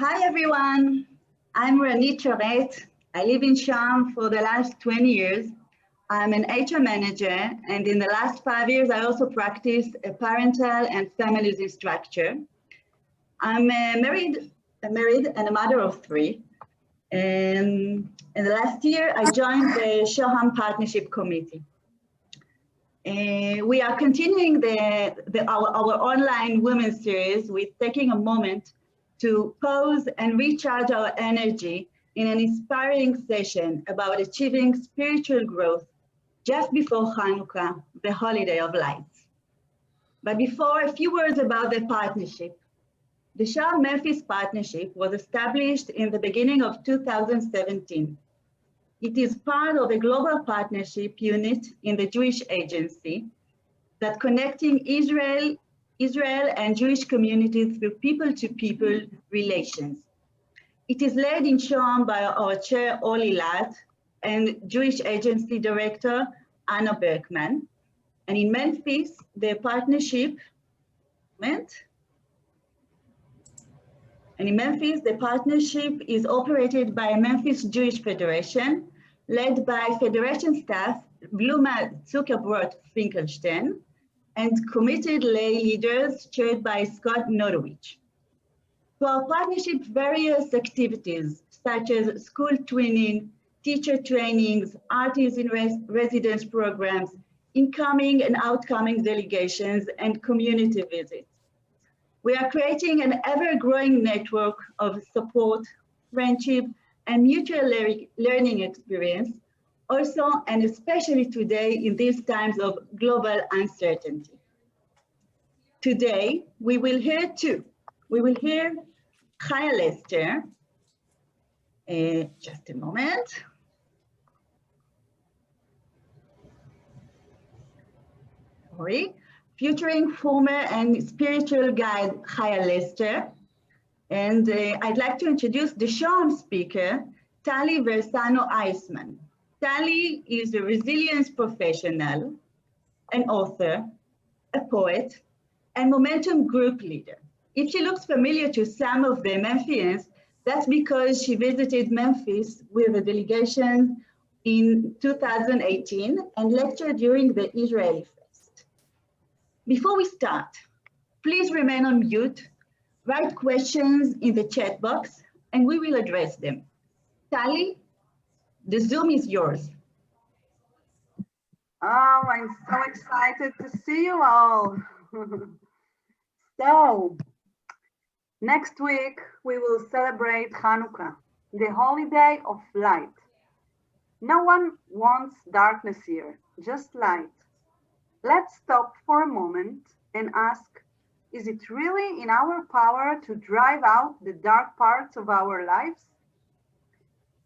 Hi everyone, I'm Hallie Charney. I live in Sham for the last 20 years. I'm an HR manager, and in the last 5 years, I also practiced a parental and families instructor. I'm married and a mother of 3. And in the last year, I joined the Shoham Partnership Committee. We are continuing our online women's series with taking a moment to pause and recharge our energy in an inspiring session about achieving spiritual growth just before Hanukkah, the holiday of lights. But before, a few words about the partnership. The Shah-Memphis Partnership was established in the beginning of 2017. It is part of a global partnership unit in the Jewish Agency that connecting Israel and Jewish communities through people-to-people relations. It is led in Sham by our chair, Oli Lat, and Jewish Agency Director, Anna Berkman. And in Memphis, the partnership is operated by Memphis Jewish Federation, led by Federation staff Bluma Zuckerbrot-Finkelstein, and committed lay leaders chaired by Scott Nodowich. To our partnership, various activities such as school twinning, teacher trainings, artists in residence programs, incoming and outgoing delegations, and community visits. We are creating an ever-growing network of support, friendship, and mutual learning experience, also and especially today in these times of global uncertainty. Today, we will hear Chaya Lester. Just a moment. Sorry. Featuring former and spiritual guide Chaya Lester. And I'd like to introduce the Sham speaker, Tali Versano Eisman. Tali is a resilience professional, an author, a poet, and momentum group leader. If she looks familiar to some of the Memphians, that's because she visited Memphis with a delegation in 2018 and lectured during the Israeli Fest. Before we start, please remain on mute, write questions in the chat box, and we will address them. Tali, the Zoom is yours. Oh, I'm so excited to see you all. So, next week we will celebrate Hanukkah, the holiday of light. No one wants darkness here, just light. Let's stop for a moment and ask, is it really in our power to drive out the dark parts of our lives?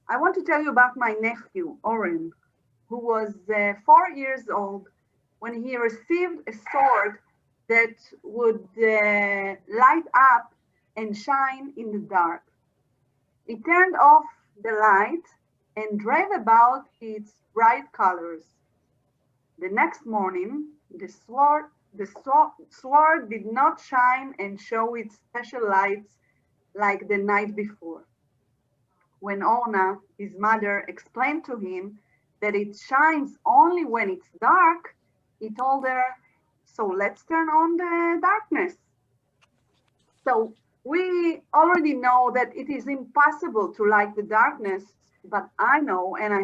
I want to tell you about my nephew, Oren, who was 4 years old when he received a sword that would light up and shine in the dark. He turned off the light and drove about its bright colors. The next morning, the sword did not shine and show its special lights like the night before. When Orna, his mother, explained to him that it shines only when it's dark, he told her, so let's turn on the darkness. So we already know that it is impossible to light the darkness, but I know, and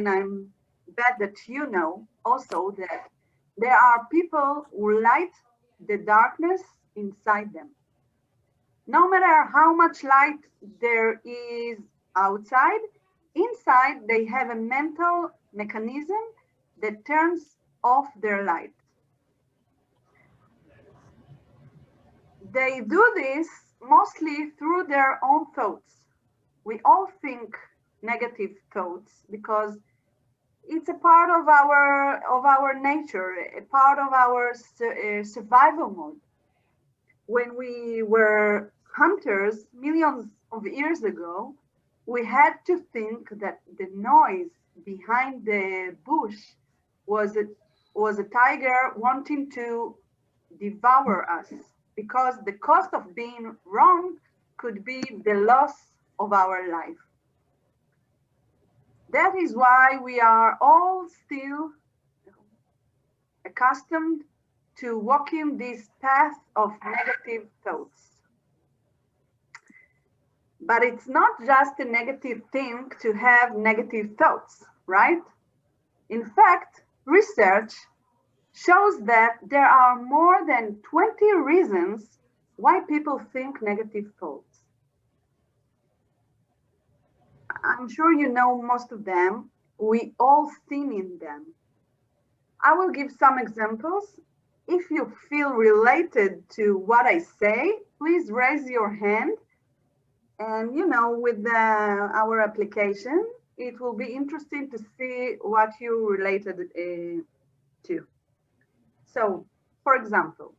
I'm bet that you know also that there are people who light the darkness inside them. No matter how much light there is outside, inside they have a mental mechanism that turns off their light. They do this mostly through their own thoughts. We all think negative thoughts because it's a part of our nature, a part of our survival mode. When we were hunters millions of years ago, we had to think that the noise behind the bush was a tiger wanting to devour us, because the cost of being wrong could be the loss of our life. That is why we are all still accustomed to walking this path of negative thoughts. But it's not just a negative thing to have negative thoughts, right? In fact, research shows that there are more than 20 reasons why people think negative thoughts. I'm sure you know most of them. We all sin in them. I will give some examples. If you feel related to what I say, please raise your hand. And with our application, it will be interesting to see what you related to. So, for example,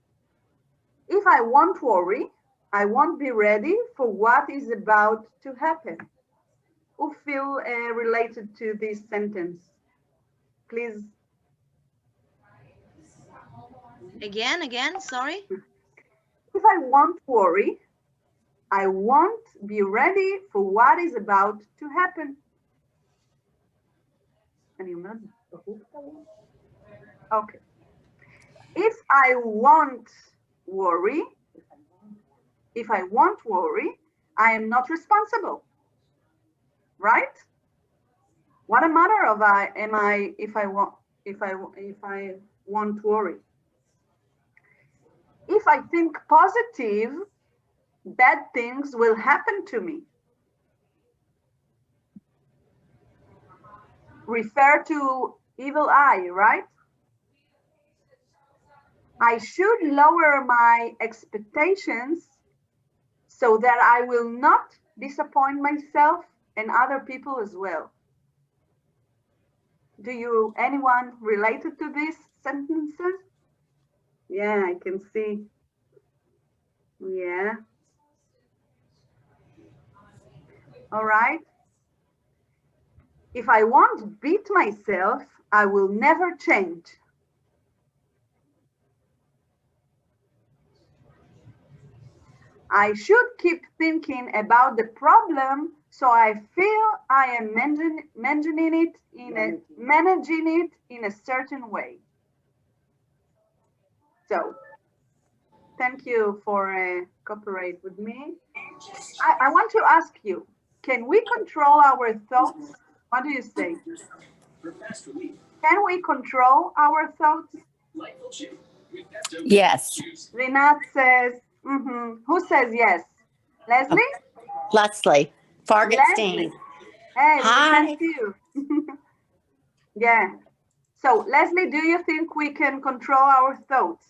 if I won't worry, I won't be ready for what is about to happen. Who feel related to this sentence? Please. Again, sorry. If I won't worry, I won't be ready for what is about to happen. Okay. If I won't worry, I am not responsible. Right? What a matter of if I won't worry. If I think positive, bad things will happen to me. Refer to evil eye, right? I should lower my expectations so that I will not disappoint myself and other people as well. Anyone related to these sentences? Yeah, I can see. Yeah. All right. If I won't beat myself, I will never change. I should keep thinking about the problem so I feel I am managing it in a certain way. So, thank you for cooperate with me. I want to ask you, can we control our thoughts? What do you say? Can we control our thoughts? Yes. Rinat says, Who says yes? Leslie? Leslie. Fargotstein. Leslie. Hey, hi. We can see you. Yeah. So, Leslie, do you think we can control our thoughts?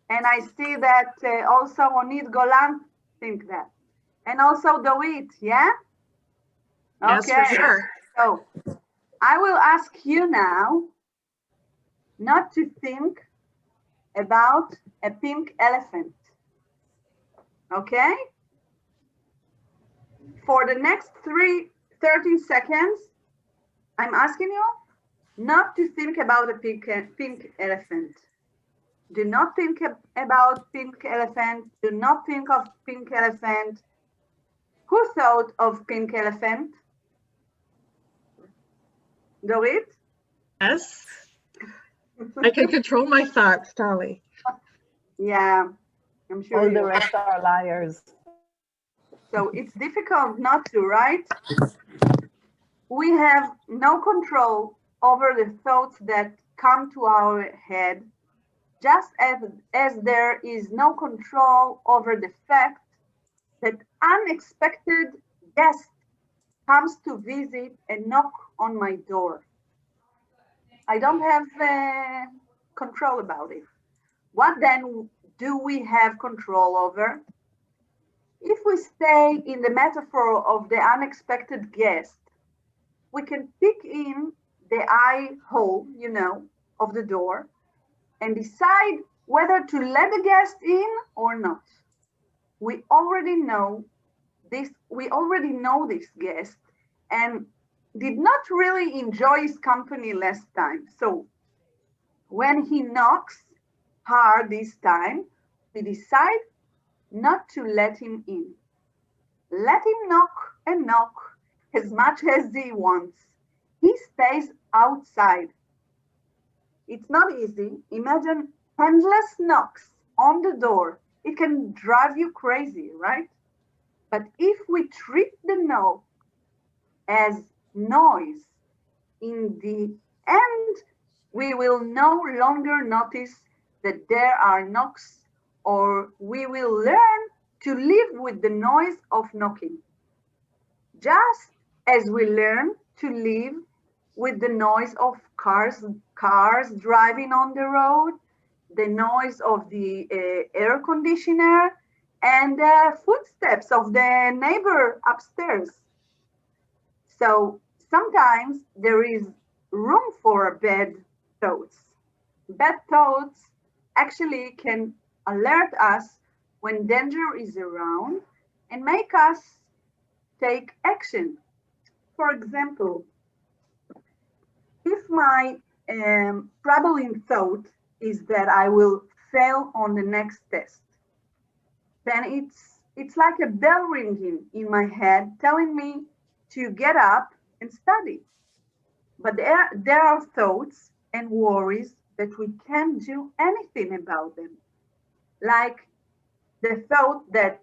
And I see that also Onid Golan think that. And also Doit, yeah? Yes, okay. For sure. So, I will ask you now not to think about a pink elephant. Okay? For the next 30 seconds, I'm asking you not to think about a pink elephant. Do not think about pink elephant. Do not think of pink elephant. Who thought of pink elephant? Dorit? Yes. I can control my thoughts, Tali. Yeah, I'm sure. All the rest are liars. So it's difficult not to, right? We have no control over the thoughts that come to our head, just as there is no control over the fact that unexpected guest comes to visit and knock on my door. I don't have control about it. What then do we have control over? If we stay in the metaphor of the unexpected guest, we can peek in the eye hole, of the door and decide whether to let the guest in or not. We already know this guest and did not really enjoy his company last time. So when he knocks hard this time, we decide not to let him in. Let him knock and knock as much as he wants. He stays outside. It's not easy. Imagine endless knocks on the door. It can drive you crazy, right? But if we treat the knock as noise, in the end, we will no longer notice that there are knocks, or we will learn to live with the noise of knocking. Just as we learn to live with the noise of cars driving on the road, the noise of the air conditioner, and the footsteps of the neighbor upstairs. So sometimes there is room for bad thoughts. Bad thoughts actually can alert us when danger is around and make us take action. For example, if my troubling thought is that I will fail on the next test, then it's like a bell ringing in my head telling me to get up and study. But there are thoughts and worries that we can't do anything about them. Like the thought that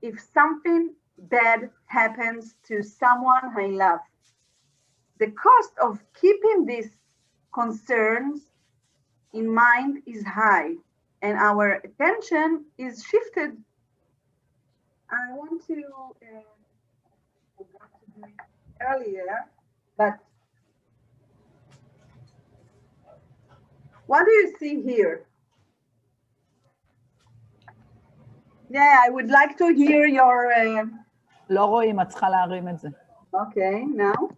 if something bad happens to someone I love, the cost of keeping these concerns in mind is high, and our attention is shifted. I want to forgot to do it earlier, but what do you see here? Yeah, I would like to hear your... לא רואים, את צריכה להרים את זה. Okay, now.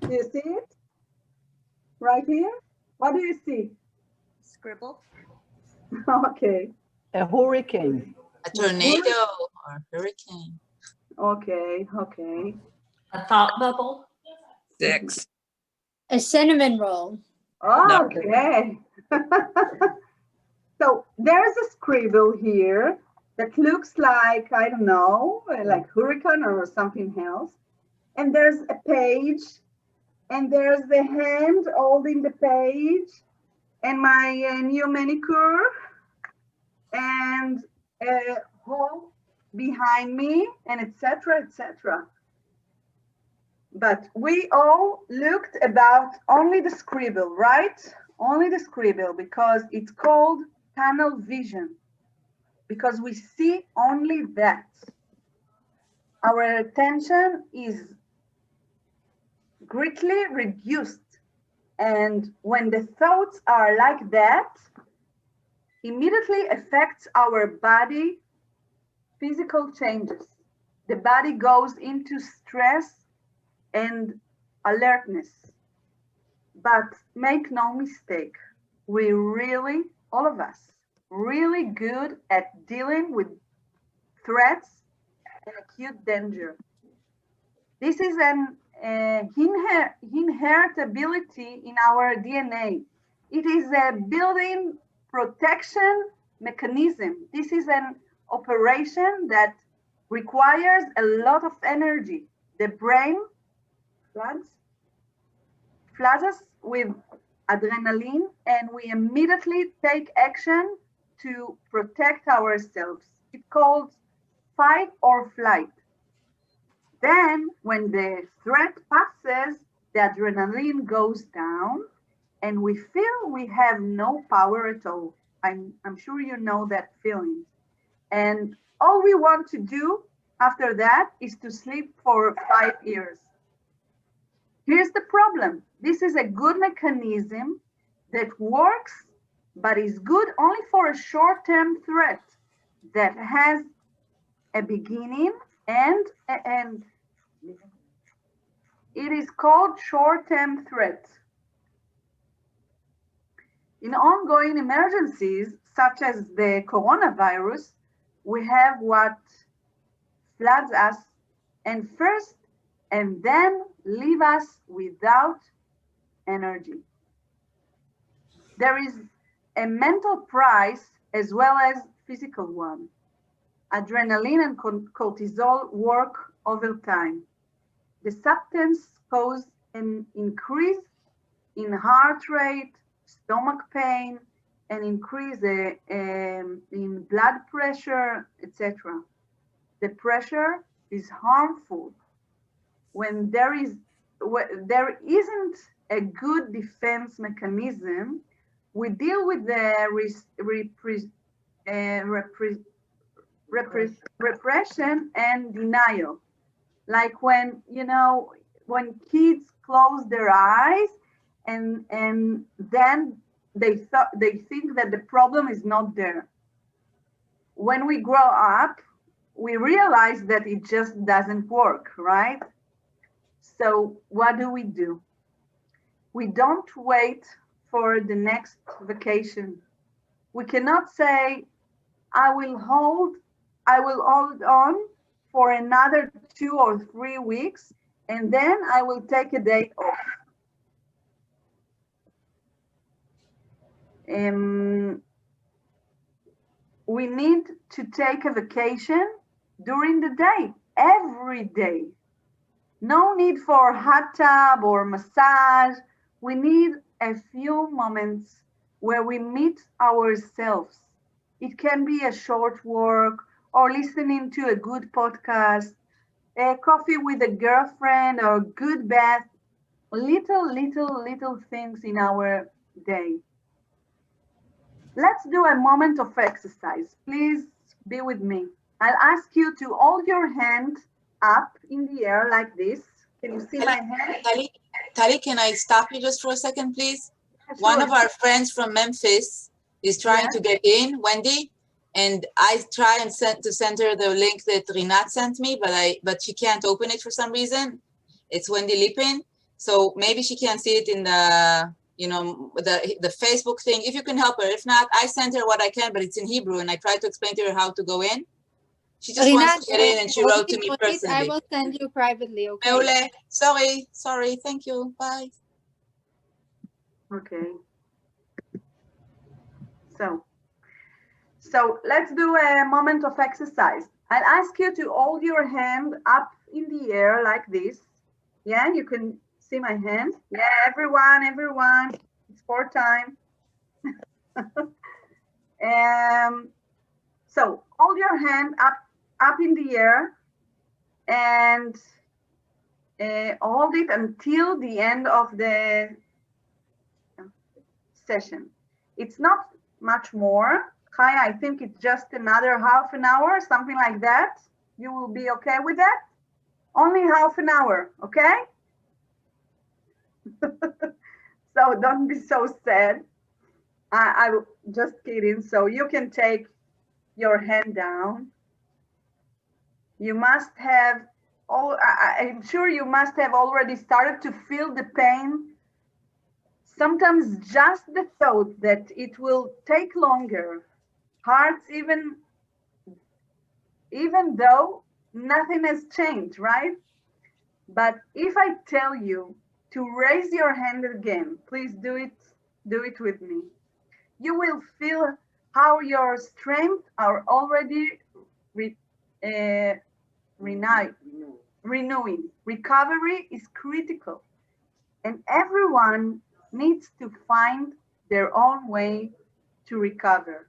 Do you see it? Right here? What do you see? Scribble. Okay. A hurricane. A tornado or hurricane. Okay, okay. A thought bubble. 6. A cinnamon roll. Okay. So there's a scribble here that looks like, I don't know, like hurricane or something else. And there's a page, and there's the hand holding the page, and my new manicure, and a hole behind me, and etc., etc. But we all looked about only the scribble, right? Only the scribble, because it's called tunnel vision, because we see only that. Our attention is greatly reduced, and when the thoughts are like that, immediately affects our body, physical changes. The body goes into stress and alertness. But make no mistake, we really, all of us, really good at dealing with threats and acute danger. This is an inherent ability in our DNA. It is a built-in protection mechanism. This is an operation that requires a lot of energy. The brain floods us with adrenaline, and we immediately take action to protect ourselves. It's called fight or flight. Then when the threat passes, the adrenaline goes down and we feel we have no power at all. I'm sure you know that feeling. And all we want to do after that is to sleep for 5 years. Here's the problem. This is a good mechanism that works, but is good only for a short-term threat that has a beginning and an end. It is called short-term threat. In ongoing emergencies, such as the coronavirus, we have what floods us and first and then leave us without energy. There is a mental price as well as physical one. Adrenaline and cortisol work over time. The substance causes an increase in heart rate, stomach pain, and increase in blood pressure, etc. The pressure is harmful when there isn't a good defense mechanism. We deal with the repression and denial. Like when, when kids close their eyes and then they think that the problem is not there. When we grow up, we realize that it just doesn't work, right? So what do? We don't wait for the next vacation. We cannot say, I will hold on for another 2 or 3 weeks, and then I will take a day off. We need to take a vacation during the day, every day. No need for hot tub or massage. We need a few moments where we meet ourselves. It can be a short walk or listening to a good podcast, a coffee with a girlfriend or a good bath, little things in our day. Let's do a moment of exercise. Please be with me. I'll ask you to hold your hand up in the air like this. Can you see my hand? Tali, can I stop you just for a second, please? Sure. One of our friends from Memphis is trying to get in, Wendy, and I try and send her the link that Rinat sent me, but she can't open it for some reason. It's Wendy Lipin, so maybe she can't see it in the the Facebook thing. If you can help her, if not, I sent her what I can, but it's in Hebrew, and I tried to explain to her how to go in. She just wants to get in, and she wrote to me personally. I will send you privately, okay? Meule. Sorry, thank you, bye. Okay. So let's do a moment of exercise. I'll ask you to hold your hand up in the air like this. Yeah, you can see my hand. Yeah, everyone, it's sport time. So hold your hand up in the air and hold it until the end of the session. It's not much more. Chaya, I think it's just another half an hour, something like that. You will be okay with that? Only half an hour, okay? So don't be so sad. I'm just kidding. So you can take your hand down. You must have, I'm sure you must have already started to feel the pain. Sometimes just the thought that it will take longer hurts, even though nothing has changed, right? But if I tell you to raise your hand again, please do it with me. You will feel how your strength are already renewing. Recovery is critical, and everyone needs to find their own way to recover.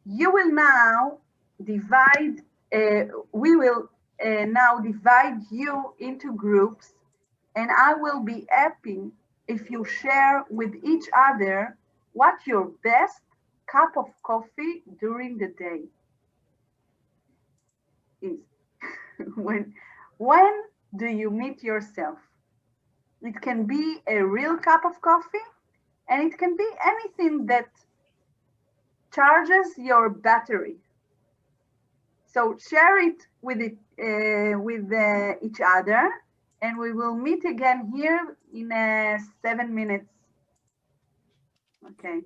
You will now divide, we will now divide you into groups, and I will be happy if you share with each other what's your best cup of coffee during the day is. When do you meet yourself? It can be a real cup of coffee, and it can be anything that charges your battery. So share it with each other, and we will meet again here in 7 minutes. Okay.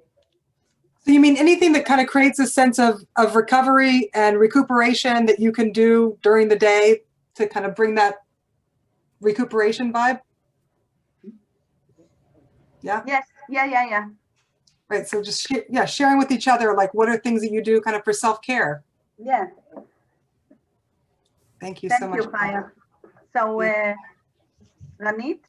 So you mean anything that kind of creates a sense of recovery and recuperation that you can do during the day to kind of bring that recuperation vibe? Yeah. Yes. Yeah. Right, so just, yeah, sharing with each other, like what are things that you do kind of for self-care? Yeah. Thank you so Thank much. you, Chaya. So, Ranit?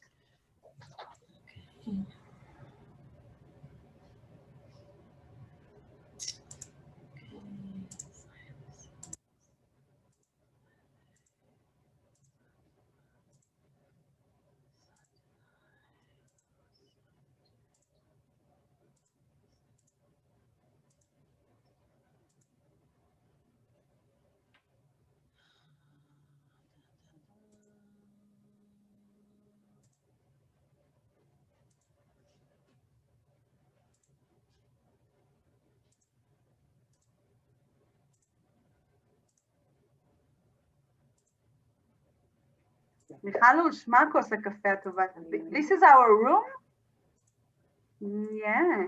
מיכל, שמע כוס הקפה הטובה. This is our room? Yeah.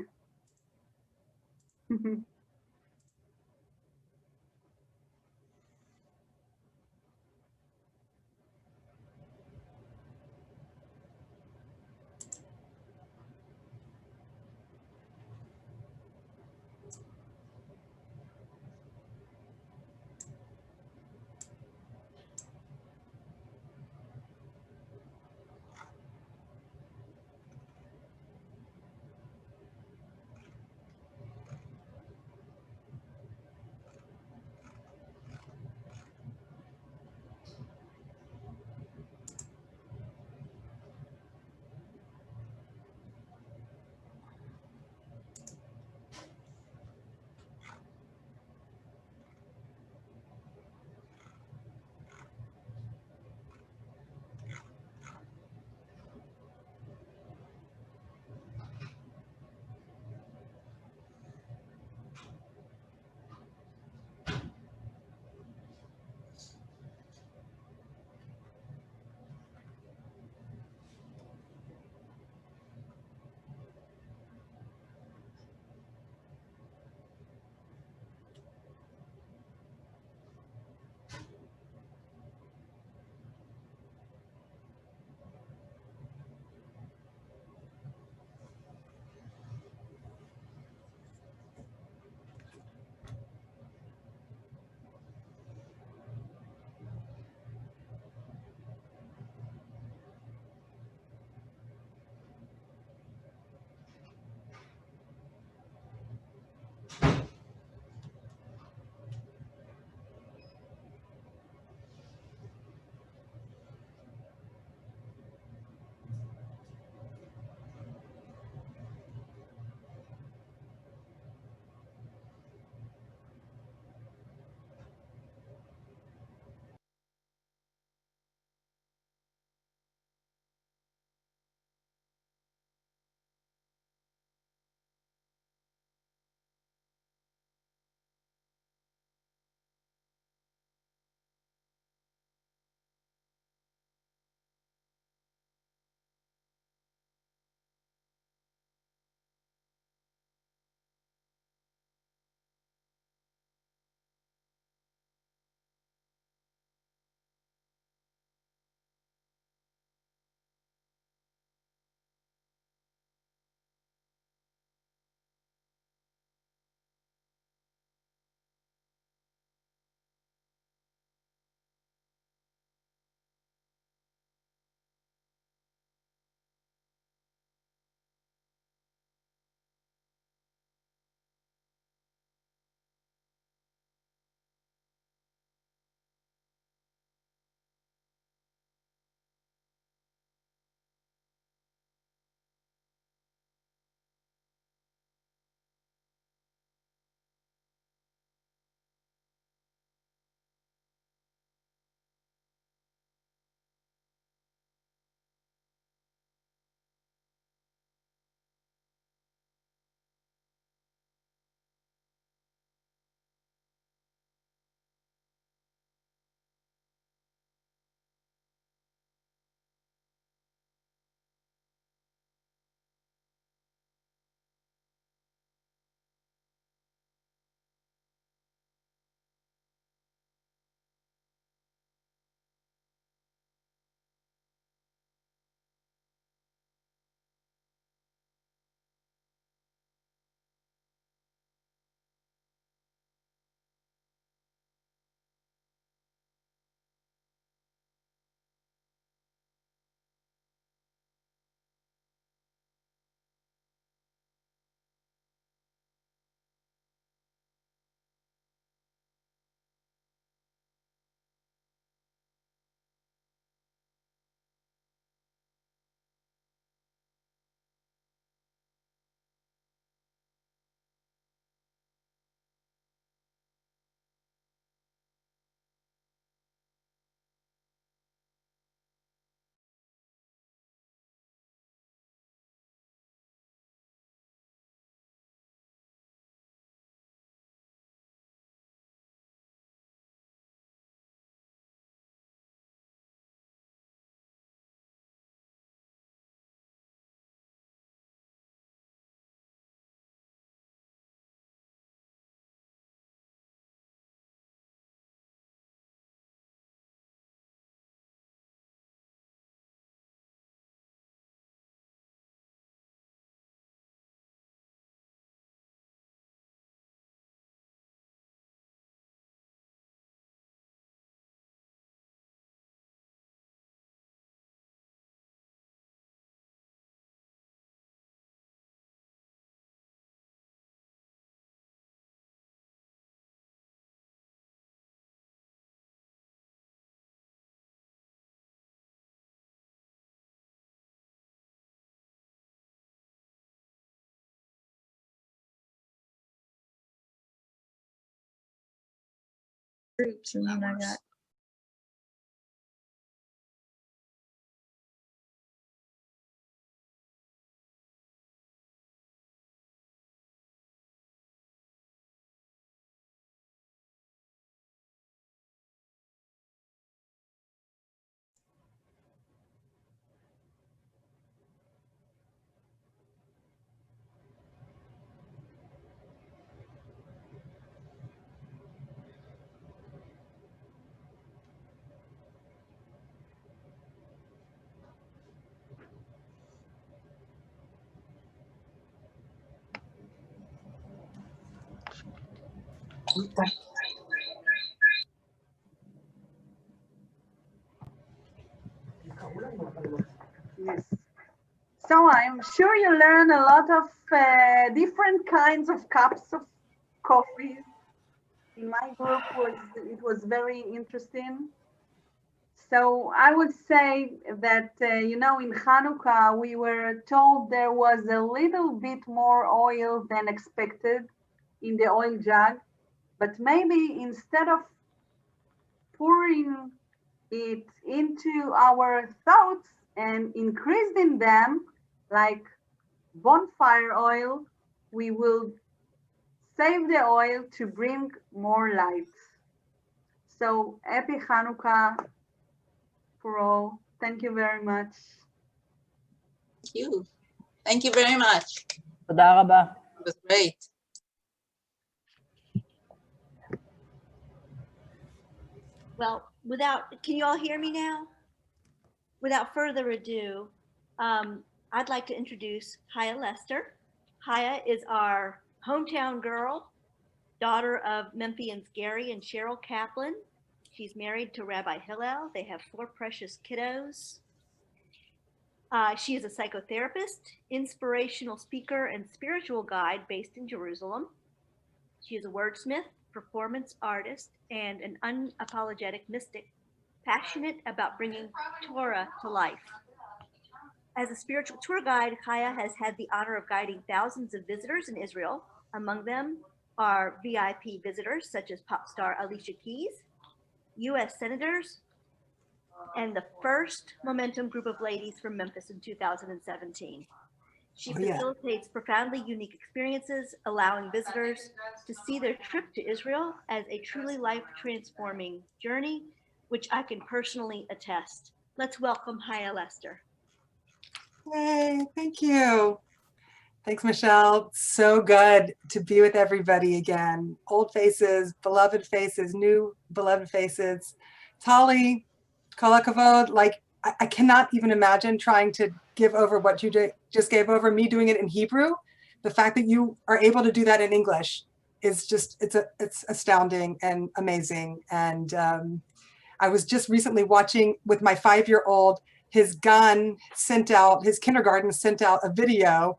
groups, and then I got. Yes. So I'm sure you learn a lot of different kinds of cups of coffee. In my group, it was very interesting. So I would say that, you know, in Hanukkah, we were told there was a little bit more oil than expected in the oil jug, but maybe instead of pouring it into our thoughts and increasing them like bonfire oil, we will save the oil to bring more light. So happy Hanukkah for all. Thank you very much. Thank you. Thank you very much. תודה רבה. It was great. Well, can you all hear me now? Without further ado, I'd like to introduce Chaya Lester. Chaya is our hometown girl, daughter of Memphians Gary and Cheryl Kaplan. She's married to Rabbi Hillel. They have 4 precious kiddos. She is a psychotherapist, inspirational speaker, and spiritual guide based in Jerusalem. She is a wordsmith, performance artist, and an unapologetic mystic, passionate about bringing Torah to life. As a spiritual tour guide, Chaya has had the honor of guiding thousands of visitors in Israel. Among them are VIP visitors such as pop star Alicia Keys, U.S. senators, and the first Momentum group of ladies from Memphis in 2017. She facilitates profoundly unique experiences, allowing visitors to see their trip to Israel as a truly life-transforming journey, which I can personally attest. Let's welcome Chaya Lester. Yay, thank you. Thanks, Michelle. So good to be with everybody again. Old faces, beloved faces, new beloved faces. Tali, kol hakavod, like I cannot even imagine trying to give over what you just gave over, me doing it in Hebrew. The fact that you are able to do that in English is just, it's astounding and amazing. And I was just recently watching with my 5-year-old, his kindergarten sent out a video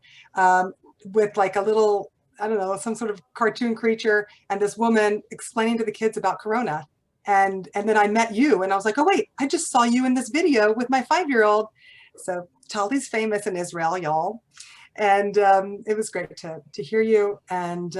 with like a little, I don't know, some sort of cartoon creature and this woman explaining to the kids about Corona. And then I met you and I was like, oh wait, I just saw you in this video with my 5-year-old. So Tali's famous in Israel, y'all. And it was great to hear you. And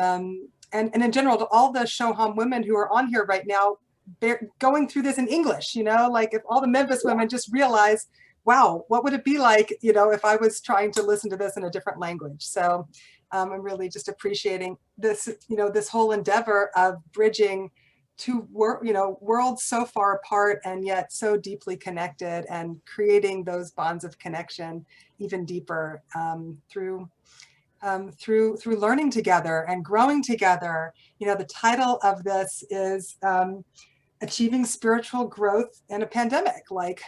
in general, to all the Shoham women who are on here right now, they're going through this in English, you know, like if all the Memphis women just realize, wow, what would it be like, you know, if I was trying to listen to this in a different language? So I'm really just appreciating this, you know, this whole endeavor of bridging two worlds so far apart and yet so deeply connected, and creating those bonds of connection even deeper through learning together and growing together. You know, the title of this is Achieving Spiritual Growth in a Pandemic. Like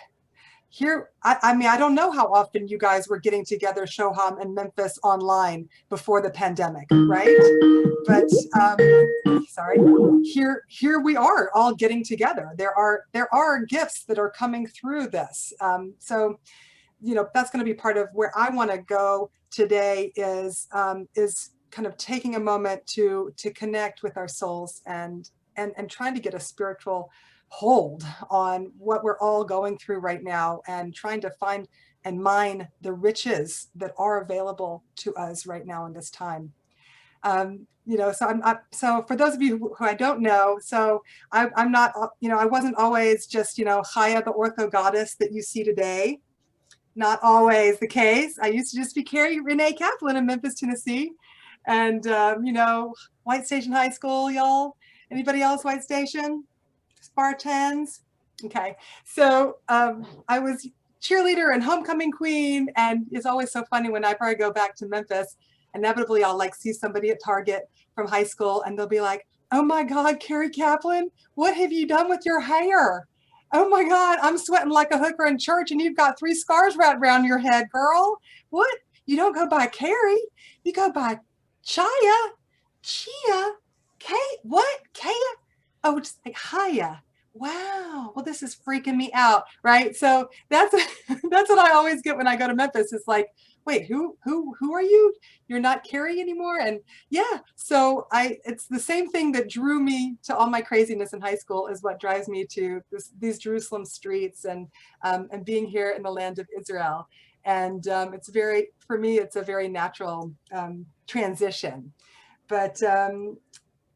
here, I mean, I don't know how often you guys were getting together, Shoham and Memphis, online before the pandemic, right? But sorry, here we are all getting together. There are gifts that are coming through this. So, you know, that's going to be part of where I want to go today, is kind of taking a moment to connect with our souls and trying to get a spiritual hold on what we're all going through right now, and trying to find and mine the riches that are available to us right now in this time. You know, so for those of you who I don't know, so I'm not, you know, I wasn't always just, you know, Chaya, the ortho goddess that you see today. Not always the case. I used to just be Carrie Renee Kaplan in Memphis, Tennessee. And, you know, White Station High School, y'all. Anybody else White Station? Spartans? Okay. So I was cheerleader and homecoming queen. And it's always so funny whenever I go back to Memphis, inevitably I'll like see somebody at Target from high school and they'll be like, oh my God, Carrie Kaplan, what have you done with your hair? Oh my God, I'm sweating like a hooker in church and you've got 3 scars wrapped around your head, girl. What? You don't go by Carrie, you go by Chaya, Chia, Kate, what? Kaya? Oh, just like Chaya. Wow. Well, this is freaking me out, right? So that's what I always get when I go to Memphis. It's like, wait, who are you? You're not Carrie anymore? And yeah, so it's the same thing that drew me to all my craziness in high school is what drives me to these Jerusalem streets and being here in the land of Israel. And it's for me, it's a very natural transition. But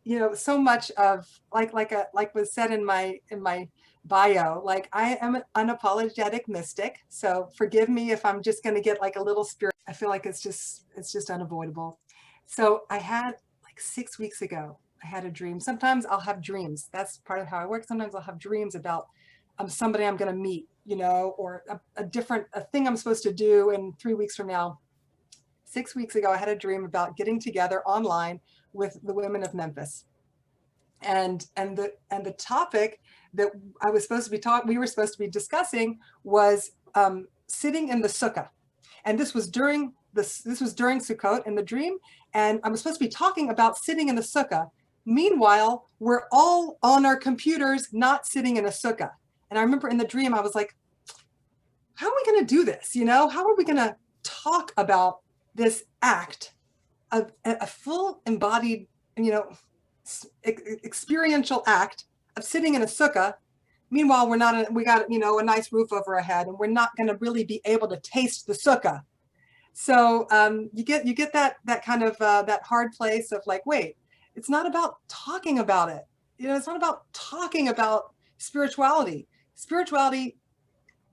you know, so much of like was said in my bio, like I am an unapologetic mystic. So forgive me if I'm just going to get like a little spirit. I feel like it's just unavoidable. So I had like 6 weeks ago, I had a dream. Sometimes I'll have dreams. That's part of how I work. Sometimes I'll have dreams about somebody I'm going to meet, you know, or a thing I'm supposed to do in 3 weeks from now. 6 weeks ago, I had a dream about getting together online with the women of Memphis. And the topic that we were supposed to be discussing was sitting in the sukkah. And this was during Sukkot in the dream. And I was supposed to be talking about sitting in the sukkah. Meanwhile, we're all on our computers, not sitting in a sukkah. And I remember in the dream, I was like, how are we going to do this? You know, how are we going to talk about this act of a full embodied, you know, experiential act of sitting in a sukkah. Meanwhile, we got, you know, a nice roof over our head and we're not going to really be able to taste the sukkah. So you get that kind of that hard place of like, wait, it's not about talking about it. You know, it's not about talking about spirituality. Spirituality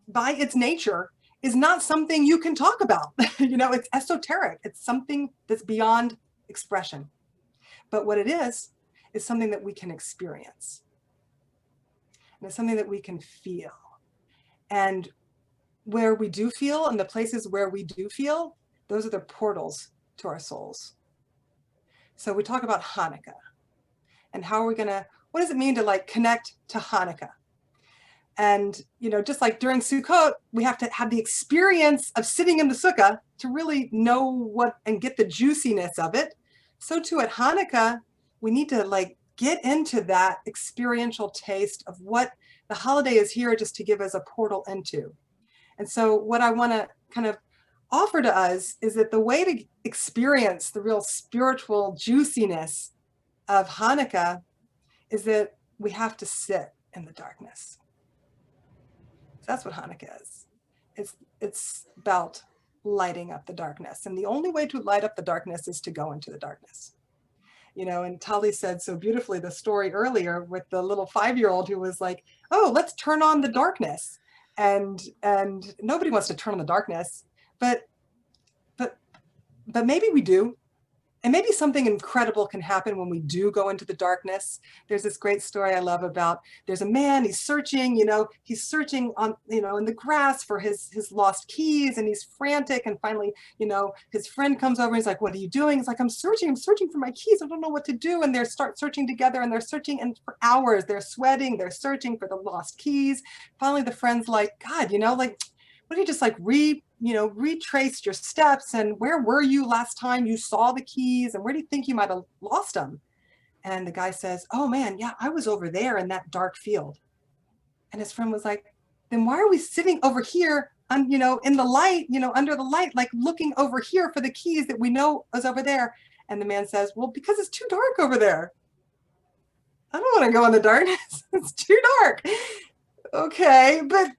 by its nature is not something you can talk about. You know, it's esoteric. It's something that's beyond expression. But what it is something that we can experience. And it's something that we can feel. And where we do feel, and the places where we do feel, those are the portals to our souls. So we talk about Hanukkah and what does it mean to like connect to Hanukkah? And, you know, just like during Sukkot, we have to have the experience of sitting in the sukkah to really know what and get the juiciness of it. So too at Hanukkah, we need to like get into that experiential taste of what the holiday is here just to give us a portal into. And so what I want to kind of offer to us is that the way to experience the real spiritual juiciness of Hanukkah is that we have to sit in the darkness. That's what Hanukkah is. It's about lighting up the darkness. And the only way to light up the darkness is to go into the darkness. You know, and Tali said so beautifully the story earlier with the little 5-year-old who was like, oh, let's turn on the darkness. And nobody wants to turn on the darkness, but maybe we do. And maybe something incredible can happen when we do go into the darkness. There's this great story I love about, there's a man, he's searching, you know, he's searching on, you know, in the grass for his lost keys, and he's frantic. And finally, you know, his friend comes over and he's like, what are you doing? He's like, I'm searching for my keys. I don't know what to do. And they start searching together, and they're searching, and for hours, they're sweating, they're searching for the lost keys. Finally, the friend's like, God, you know, like, what do you just like retraced your steps, and where were you last time you saw the keys, and where do you think you might have lost them? And the guy says, oh man, yeah, I was over there in that dark field. And his friend was like, then why are we sitting over here you know, in the light, you know, under the light, like looking over here for the keys that we know is over there? And the man says, well, because it's too dark over there. I don't want to go in the darkness. It's too dark. Okay, but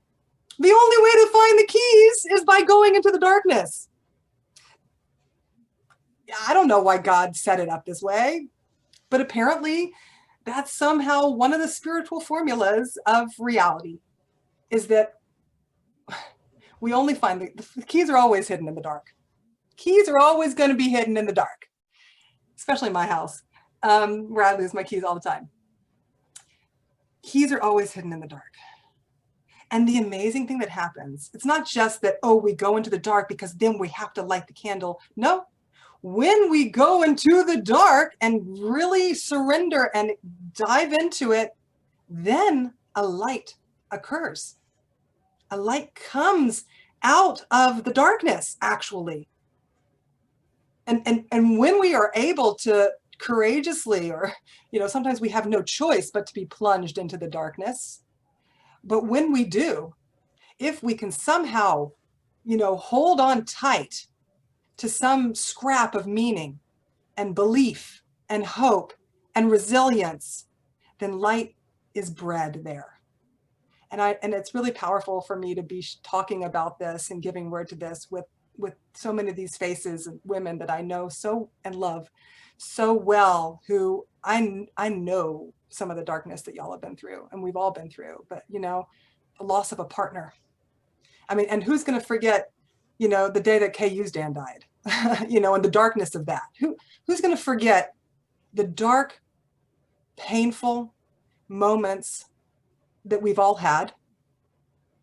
the only way to find the keys is by going into the darkness. I don't know why God set it up this way, but apparently that's somehow one of the spiritual formulas of reality, is that we only find the keys are always hidden in the dark. Keys are always going to be hidden in the dark, especially in my house, where I lose my keys all the time. Keys are always hidden in the dark. And the amazing thing that happens, it's not just that, oh, we go into the dark because then we have to light the candle. No, when we go into the dark and really surrender and dive into it, then a light occurs. A light comes out of the darkness, actually. And when we are able to courageously, or, sometimes we have no choice but to be plunged into the darkness. But when we do, if we can somehow, hold on tight to some scrap of meaning and belief and hope and resilience, then light is bred there. And it's really powerful for me to be talking about this and giving word to this with so many of these faces and women that I know so and love so well, who I know some of the darkness that y'all have been through, and we've all been through, but the loss of a partner. I mean, and who's going to forget, the day that Kayu's Dan died, and the darkness of that? Who's going to forget the dark, painful moments that we've all had,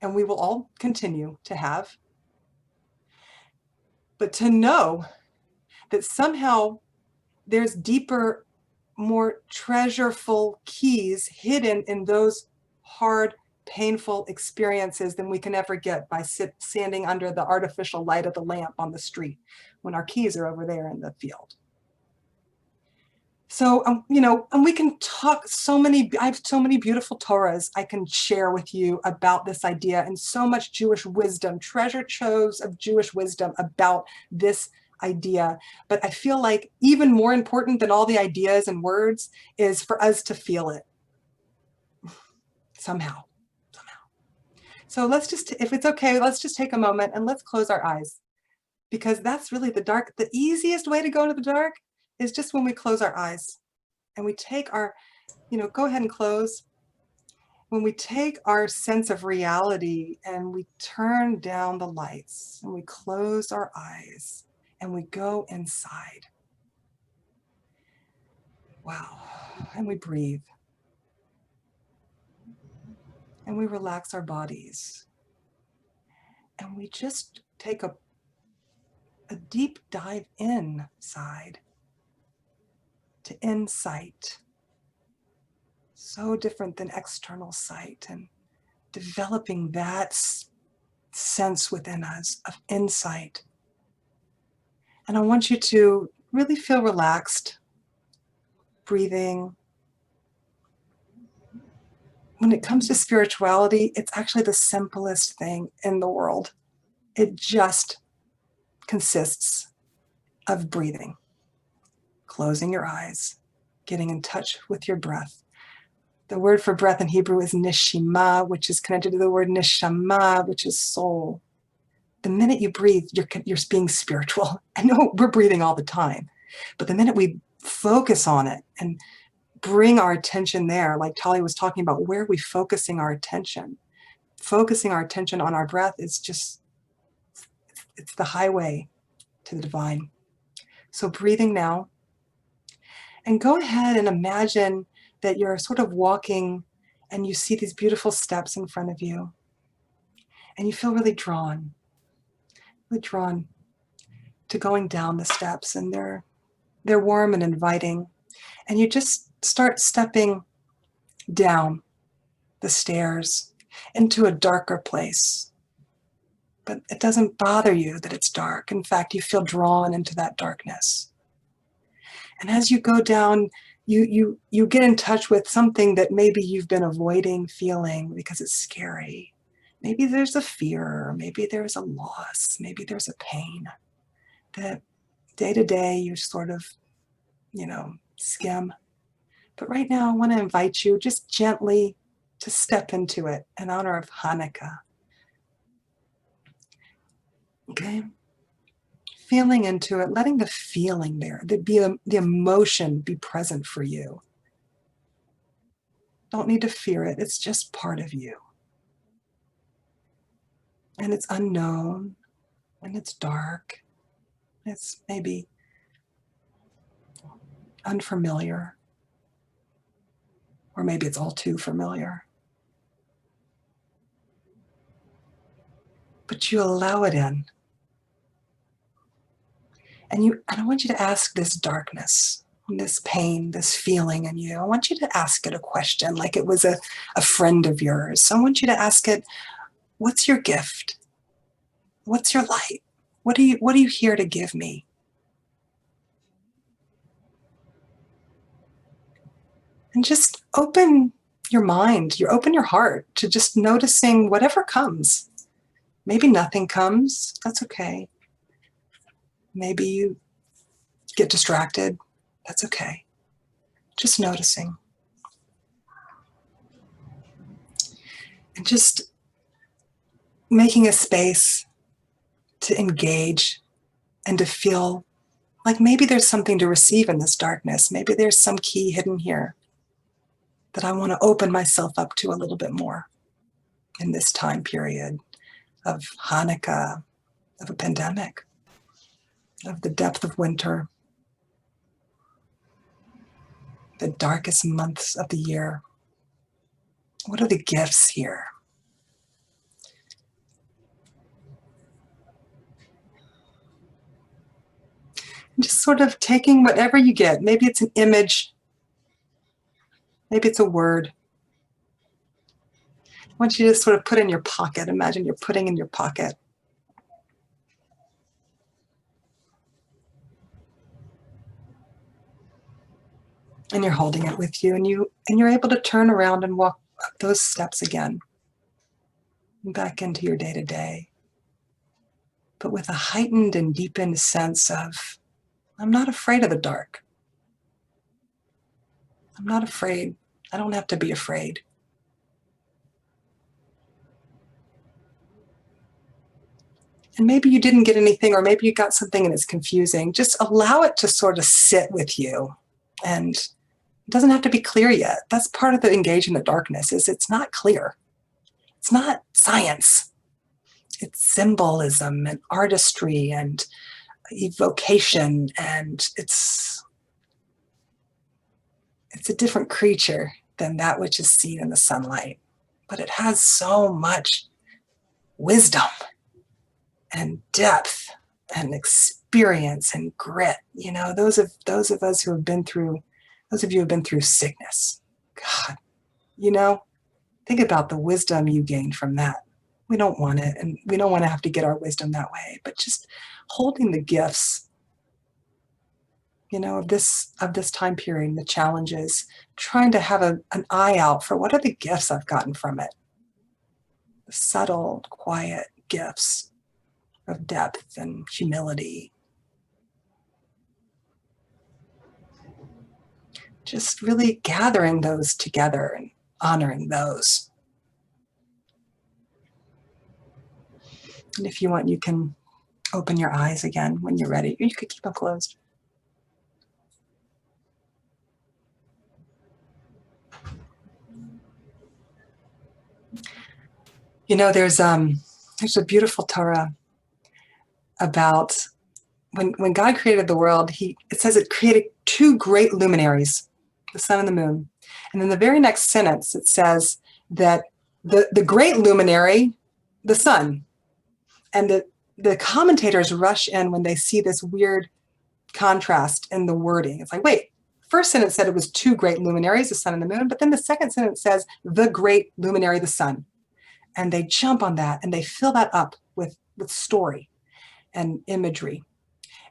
and we will all continue to have? But to know that somehow there's deeper, more treasureful keys hidden in those hard, painful experiences than we can ever get by standing under the artificial light of the lamp on the street when our keys are over there in the field. So, and we can talk I have so many beautiful Torahs I can share with you about this idea, and so much Jewish wisdom, treasure troves of Jewish wisdom about this idea. But I feel like even more important than all the ideas and words is for us to feel it somehow. So let's just, if it's okay, let's just take a moment and let's close our eyes, because that's really the easiest way to go to the dark is just when we close our eyes and we take our, go ahead and close. When we take our sense of reality and we turn down the lights and we close our eyes and we go inside. Wow. And we breathe. And we relax our bodies. And we just take a deep dive inside to insight. So different than external sight, and developing that sense within us of insight. And I want you to really feel relaxed, breathing. When it comes to spirituality, it's actually the simplest thing in the world. It just consists of breathing, closing your eyes, getting in touch with your breath. The word for breath in Hebrew is neshima, which is connected to the word neshama, which is soul. The minute you breathe, you're being spiritual. I know we're breathing all the time, but the minute we focus on it and bring our attention there, like Tali was talking about, where are we focusing our attention? Focusing our attention on our breath is just, it's the highway to the divine. So breathing now, and go ahead and imagine that you're sort of walking and you see these beautiful steps in front of you, and you feel really drawn to going down the steps, and they're warm and inviting, and you just start stepping down the stairs into a darker place. But it doesn't bother you that it's dark. In fact, you feel drawn into that darkness. And as you go down, you get in touch with something that maybe you've been avoiding feeling because it's scary. Maybe there's a fear, maybe there's a loss, maybe there's a pain that day to day you sort of, skim. But right now I want to invite you just gently to step into it in honor of Hanukkah. Okay? feeling into it, letting the feeling there, the emotion be present for you. Don't need to fear it. It's just part of you. And it's unknown, and it's dark. It's maybe unfamiliar, or maybe it's all too familiar. But you allow it in. And I want you to ask this darkness, this pain, this feeling in you. I want you to ask it a question like it was a friend of yours. So I want you to ask it, what's your gift? What's your light? What are you here to give me? And just open your mind, open your heart to just noticing whatever comes. Maybe nothing comes, that's okay. Maybe you get distracted, that's okay. Just noticing. And just making a space to engage and to feel like maybe there's something to receive in this darkness. Maybe there's some key hidden here that I want to open myself up to a little bit more in this time period of Hanukkah, of a pandemic, of the depth of winter, the darkest months of the year. What are the gifts here? And just sort of taking whatever you get. Maybe it's an image. Maybe it's a word. I want you to sort of put in your pocket. Imagine you're putting in your pocket. And you're holding it with you, and you're able to turn around and walk up those steps again. And back into your day-to-day. But with a heightened and deepened sense of, I'm not afraid of the dark. I'm not afraid. I don't have to be afraid. And maybe you didn't get anything, or maybe you got something and it's confusing. Just allow it to sort of sit with you. And it doesn't have to be clear yet. That's part of the engage in the darkness, is it's not clear. It's not science. It's symbolism and artistry and evocation, and it's a different creature than that which is seen in the sunlight. But it has so much wisdom and depth and experience and grit. You know, those of us who have been through, those of you who have been through sickness, God, you know, think about the wisdom you gained from that. We don't want it, and we don't want to have to get our wisdom that way, but just holding the gifts, you know, of this time period, the challenges, trying to have an eye out for what are the gifts I've gotten from it. The subtle, quiet gifts of depth and humility. Just really gathering those together and honoring those. And if you want, you can open your eyes again when you're ready. You could keep them closed. You know, there's a beautiful Torah about when God created the world. It says it created two great luminaries, the sun and the moon. And in the very next sentence, it says that the great luminary, the sun, and the commentators rush in when they see this weird contrast in the wording. It's like, wait, first sentence said it was two great luminaries, the sun and the moon, but then the second sentence says the great luminary, the sun. And they jump on that and they fill that up with story and imagery.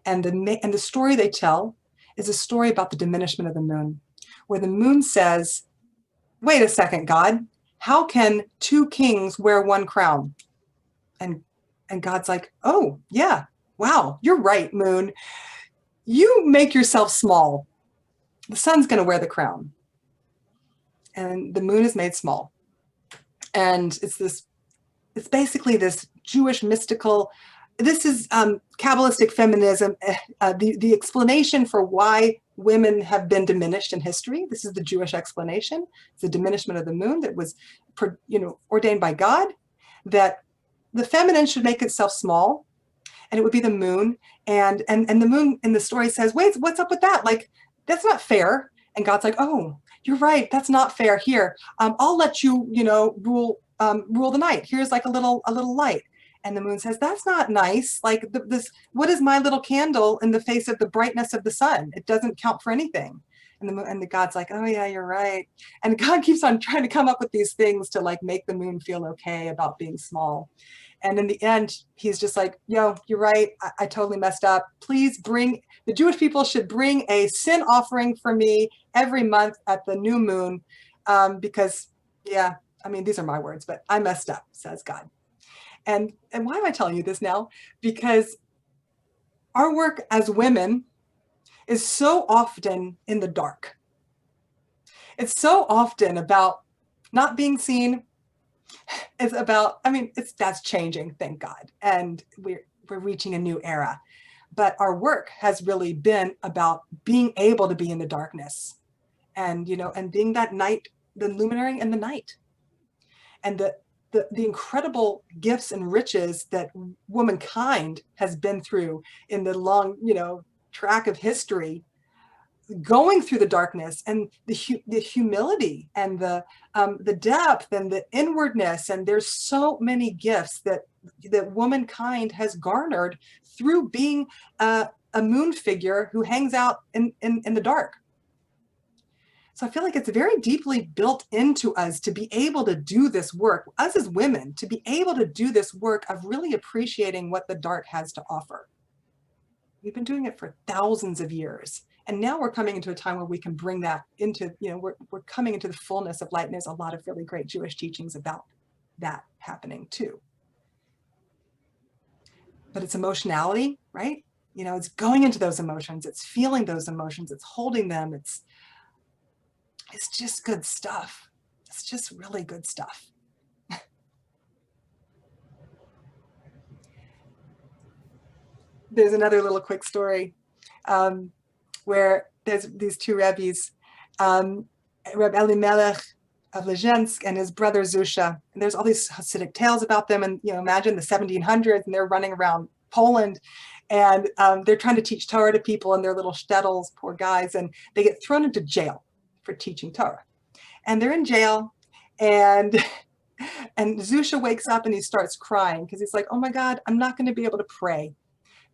And the story they tell is a story about the diminishment of the moon, where the moon says, wait a second, God, how can two kings wear one crown? And God's like, oh, yeah, wow, you're right, moon. You make yourself small. The sun's going to wear the crown. And the moon is made small. And it's basically this Jewish mystical this is Kabbalistic feminism, the explanation for why women have been diminished in history. This is the Jewish explanation. It's the diminishment of the moon that was, ordained by God, that the feminine should make itself small, and it would be the moon. And the moon in the story says, wait, what's up with that? Like, that's not fair. And God's like, oh, you're right. That's not fair. Here, I'll let you, rule the night. Here's like a little light. And the moon says, that's not nice. Like what is my little candle in the face of the brightness of the sun? It doesn't count for anything. And the God's like, oh yeah, you're right. And God keeps on trying to come up with these things to like make the moon feel okay about being small. And in the end, he's just like, yo, you're right. I totally messed up. Please the Jewish people should bring a sin offering for me every month at the new moon. Because yeah, I mean, these are my words, but I messed up, says God. And why am I telling you this now? Because our work as women is so often in the dark. It's so often about not being seen. It's about, that's changing, thank God. And we're reaching a new era. But our work has really been about being able to be in the darkness and, and being that night, the luminary in the night. And the incredible gifts and riches that womankind has been through in the long, track of history, going through the darkness, and the humility and the depth and the inwardness. And there's so many gifts that womankind has garnered through being a moon figure who hangs out in the dark. So I feel like it's very deeply built into us to be able to do this work, us as women, to be able to do this work of really appreciating what the dark has to offer. We've been doing it for thousands of years. And now we're coming into a time where we can bring that into, we're coming into the fullness of light. And there's a lot of really great Jewish teachings about that happening too. But it's emotionality, right? It's going into those emotions. It's feeling those emotions. It's holding them. It's just good stuff. It's just really good stuff. There's another little quick story where there's these two Rebbes, Reb Elimelech of Lezhensk and his brother Zusha. And there's all these Hasidic tales about them. And imagine the 1700s, and they're running around Poland, and they're trying to teach Torah to people in their little shtetls, poor guys, and they get thrown into jail for teaching Torah. And they're in jail, and Zusha wakes up and he starts crying because he's like, oh my God, I'm not going to be able to pray.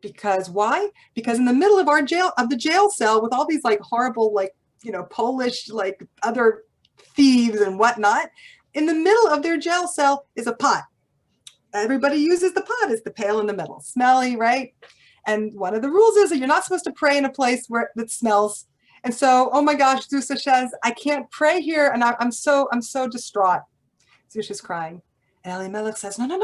Because why? Because in the middle of the jail cell with all these like horrible, like, Polish, like other thieves and whatnot, in the middle of their jail cell is a pot. Everybody uses the pot. It's the pail in the middle. Smelly, right? And one of the rules is that you're not supposed to pray in a place that smells. And so, oh my gosh, Zusha says, I can't pray here. And I'm so distraught. Zusha's crying. And Elimelech says, no,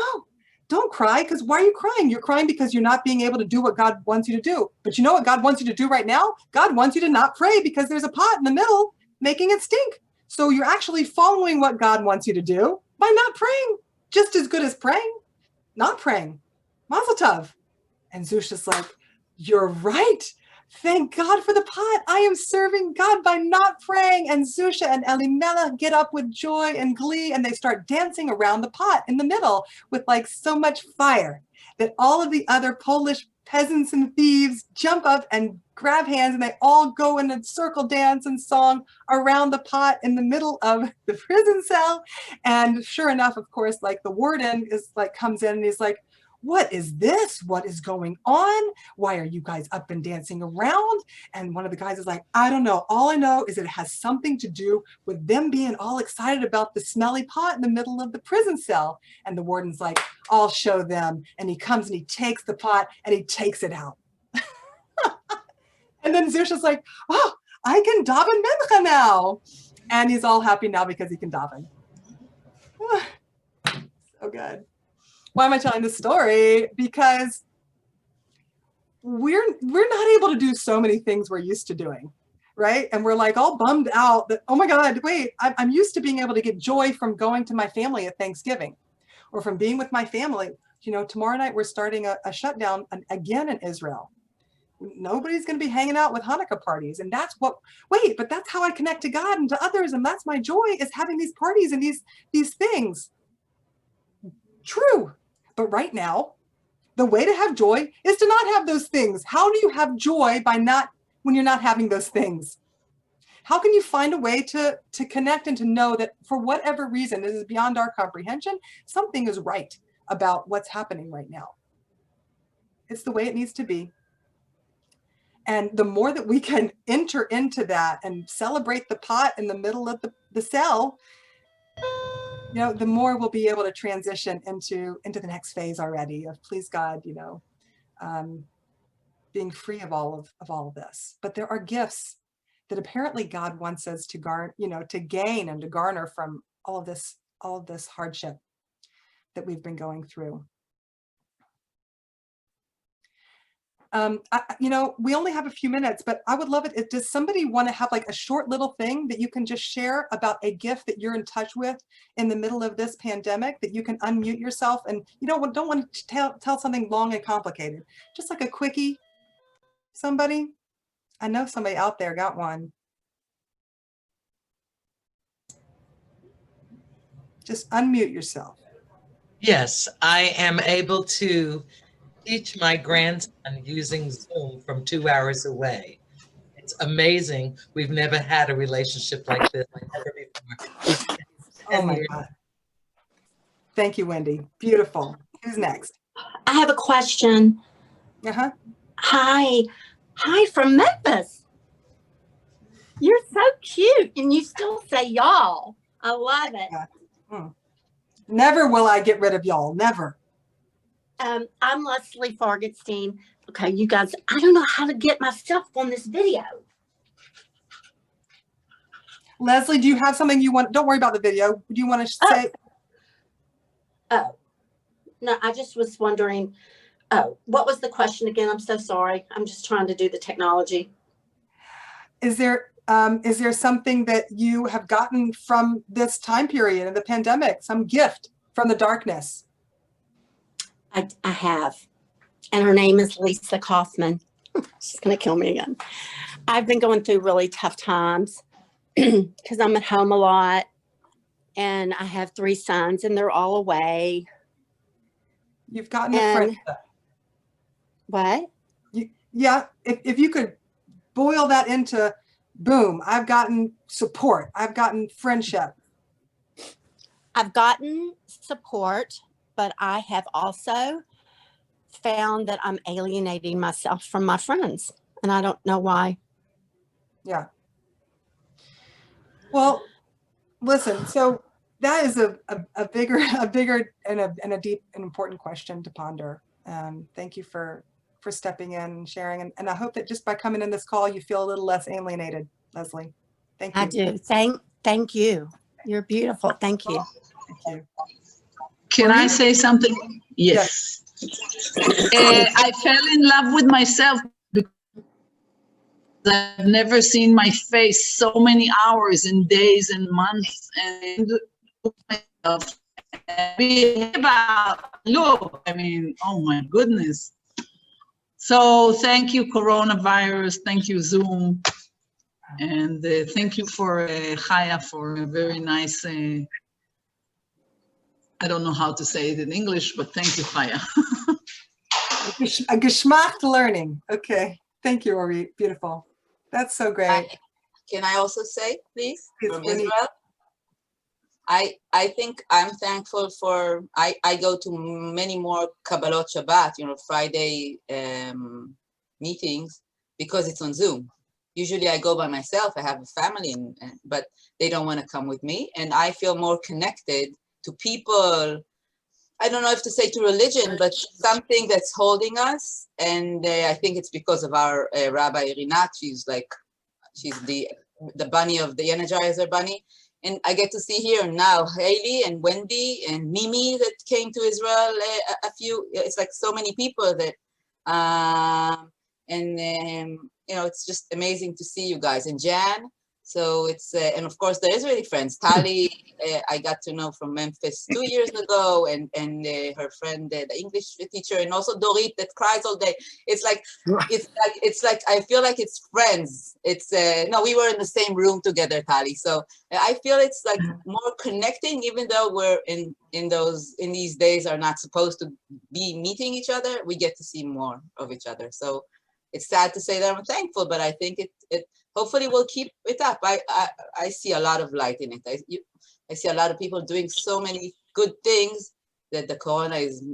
don't cry. Because why are you crying? You're crying because you're not being able to do what God wants you to do. But you know what God wants you to do right now? God wants you to not pray because there's a pot in the middle making it stink. So you're actually following what God wants you to do by not praying. Just as good as praying, not praying. Mazel tov. And Zusha's like, you're right. Thank God for the pot. I am serving God by not praying. And Zusha and Elimelech get up with joy and glee, and they start dancing around the pot in the middle with like so much fire that all of the other Polish peasants and thieves jump up and grab hands, and they all go in a circle dance and song around the pot in the middle of the prison cell. And sure enough, of course, like the warden comes in and he's like, what is this? What is going on? Why are you guys up and dancing around? And one of the guys is like, I don't know. All I know is it has something to do with them being all excited about the smelly pot in the middle of the prison cell. And the warden's like, I'll show them. And he comes and he takes the pot and he takes it out. And then Zusha's like, oh, I can daven mincha now. And he's all happy now because he can daven. So good. Why am I telling this story? Because we're not able to do so many things we're used to doing, right? And we're like all bummed out that, oh my God, wait, I'm used to being able to get joy from going to my family at Thanksgiving or from being with my family. you know, tomorrow night we're starting a shutdown again in Israel. Nobody's going to be hanging out with Hanukkah parties. And that's what, wait, but that's how I connect to God and to others. And that's my joy, is having these parties and these things. True. But right now, the way to have joy is to not have those things. How do you have joy when you're not having those things? How can you find a way to connect and to know that for whatever reason, this is beyond our comprehension, something is right about what's happening right now? It's the way it needs to be. And the more that we can enter into that and celebrate the pot in the middle of the cell, you know, the more we'll be able to transition into the next phase already of, please God, you know, being free of all of this. But there are gifts that apparently God wants us to gain and to garner from all of this hardship that we've been going through. You know, we only have a few minutes, but I would love it. Does somebody want to have like a short little thing that you can just share about a gift that you're in touch with in the middle of this pandemic, that you can unmute yourself and you don't want to tell something long and complicated, just like a quickie? Somebody? I know somebody out there got one. Just unmute yourself. Yes, I am able to teach my grandson using Zoom from 2 hours away. It's amazing. We've never had a relationship like this, never before. Oh my God. Thank you, Wendy. Beautiful. Who's next? I have a question. Uh-huh. Hi from Memphis. You're so cute and you still say y'all. I love it. Yeah. Never will I get rid of y'all. Never. I'm Leslie Fargotstein. Okay, you guys, I don't know how to get myself on this video. Leslie, do you have something you want? Don't worry about the video. Do you want to say? Oh, no, I just was wondering, what was the question again? I'm so sorry. I'm just trying to do the technology. Is there something that you have gotten from this time period in the pandemic, some gift from the darkness? I have, and her name is Lisa Kaufman. She's going to kill me again. I've been going through really tough times because I'm at home a lot, and I have 3 sons, and they're all away. You've gotten a friend. What? Yeah, if you could boil that into, boom, I've gotten support. I've gotten friendship. I've gotten support, but I have also found that I'm alienating myself from my friends, and I don't know why. Yeah. Well, listen, so that is a bigger and a deep and important question to ponder. Thank you for stepping in and sharing. And I hope that just by coming in this call, you feel a little less alienated, Leslie. Thank you. I do. Thank you. You're beautiful. Thank you. Thank you. Can I say something? Yes. I fell in love with myself because I've never seen my face so many hours and days and months, and myself being look, I mean, oh my goodness. So thank you, coronavirus. Thank you, Zoom. And thank you for Chaya for a very nice, I don't know how to say it in English, but thank you, Chaya. A geschmacked learning. Okay. Thank you, Ori. Beautiful. That's so great. Can I also say, please, from please. Israel? I think I'm thankful for, I go to many more Kabbalot Shabbat, Friday meetings, because it's on Zoom. Usually I go by myself, I have a family, but they don't want to come with me. And I feel more connected to people. I don't know if to say to religion, but something that's holding us. And I think it's because of our Rabbi Rinat. She's the bunny of the Energizer bunny. And I get to see here now Haley and Wendy and Mimi that came to Israel it's like so many people that, it's just amazing to see you guys. And Jan, So it's, and of course the Israeli friends, Tali, I got to know from Memphis 2 years ago, and her friend, the English teacher, and also Dorit that cries all day. It's like I feel like it's friends. It's, no, we were in the same room together, Tali. So I feel it's like more connecting, even though we're in these days are not supposed to be meeting each other, we get to see more of each other. So it's sad to say that I'm thankful, but I think it hopefully we'll keep it up. I see a lot of light in it. I see a lot of people doing so many good things that the corona is,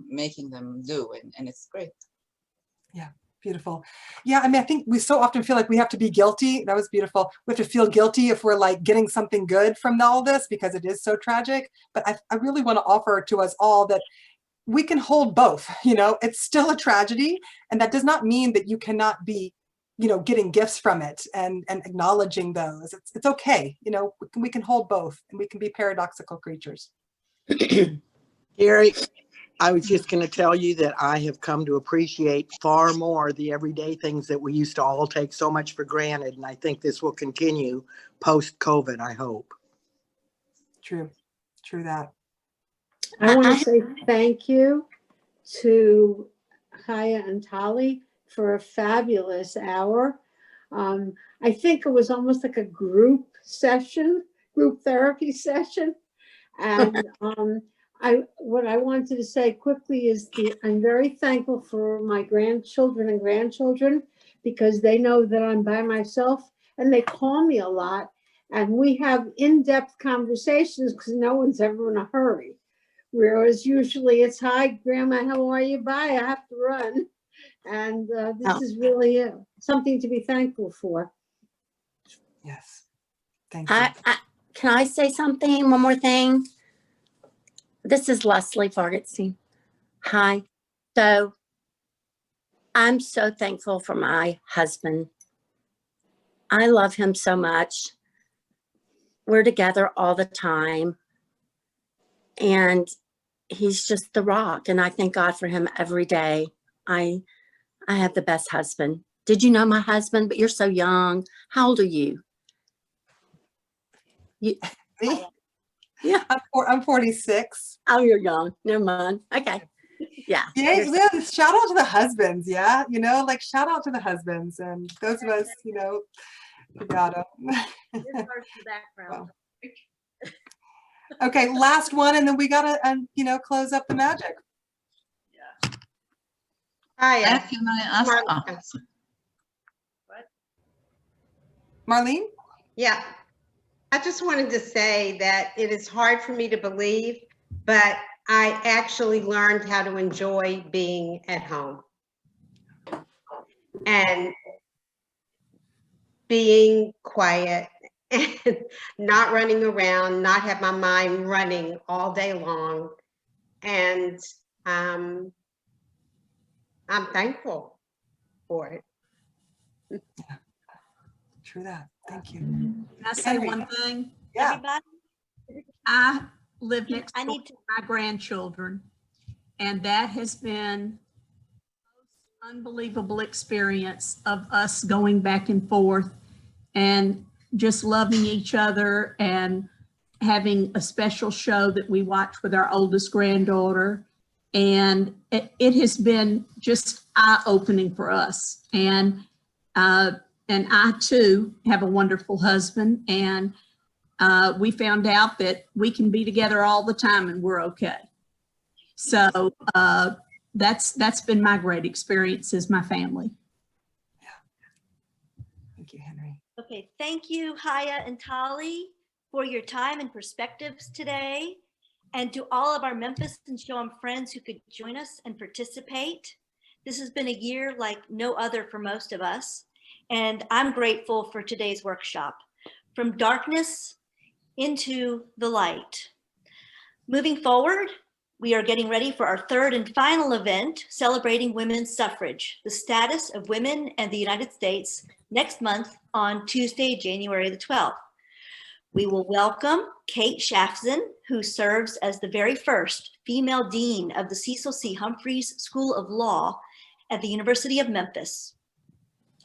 making them do, and it's great. Yeah, beautiful. Yeah, I mean, I think we so often feel like we have to be guilty. That was beautiful. We have to feel guilty if we're like getting something good from all this because it is so tragic. But I really want to offer to us all that we can hold both. It's still a tragedy, and that does not mean that you cannot be getting gifts from it and acknowledging those. It's okay. We can hold both, and we can be paradoxical creatures. Gary, I was just going to tell you that I have come to appreciate far more the everyday things that we used to all take so much for granted. And I think this will continue post-COVID, I hope. True that. I want to say thank you to Chaya and Tali for a fabulous hour. I think it was almost like a group therapy session. And what I wanted to say quickly is I'm very thankful for my grandchildren and grandchildren because they know that I'm by myself and they call me a lot. And we have in-depth conversations because no one's ever in a hurry. Whereas usually it's, hi, Grandma, how are you? Bye, I have to run. And this is really something to be thankful for. Yes. Thank you. Can I say something? One more thing. This is Leslie Fargotstein. Hi. So I'm so thankful for my husband. I love him so much. We're together all the time. And he's just the rock. And I thank God for him every day. I have the best husband. Did you know my husband? But you're so young. How old are you? Me? Yeah. I'm 46. Oh, you're young. Never mind. Okay. Yeah. Yeah. Shout out to the husbands. Yeah. Shout out to the husbands and those of us, we got them. Wow. Okay. Last one. And then we got to, close up the magic. Hi. Can I ask? Marlene? Yeah. I just wanted to say that it is hard for me to believe, but I actually learned how to enjoy being at home and being quiet and not running around, not have my mind running all day long. And I'm thankful for it. Yeah. True that. Thank you. Can I say one thing? Yeah. Everybody? I live next door to my grandchildren, and that has been the most unbelievable experience of us going back and forth and just loving each other and having a special show that we watch with our oldest granddaughter. And it has been just eye-opening for us. And I too have a wonderful husband, and we found out that we can be together all the time and we're okay. So that's been my great experience as my family. Yeah. Thank you, Henry. Okay, thank you, Chaya and Tali, for your time and perspectives today. And to all of our Memphis and Show friends who could join us and participate. This has been a year like no other for most of us. And I'm grateful for today's workshop. From darkness into the light. Moving forward, we are getting ready for our third and final event celebrating women's suffrage, the status of women and the United States, next month on Tuesday, January the 12th. We will welcome Kate Shafzan, who serves as the very first female dean of the Cecil C. Humphreys School of Law at the University of Memphis.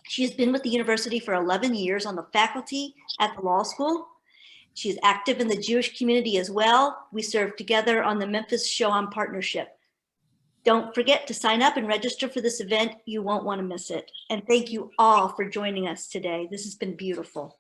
She has been with the university for 11 years on the faculty at the law school. She is active in the Jewish community as well. We serve together on the Memphis Shoam Partnership. Don't forget to sign up and register for this event. You won't want to miss it. And thank you all for joining us today. This has been beautiful.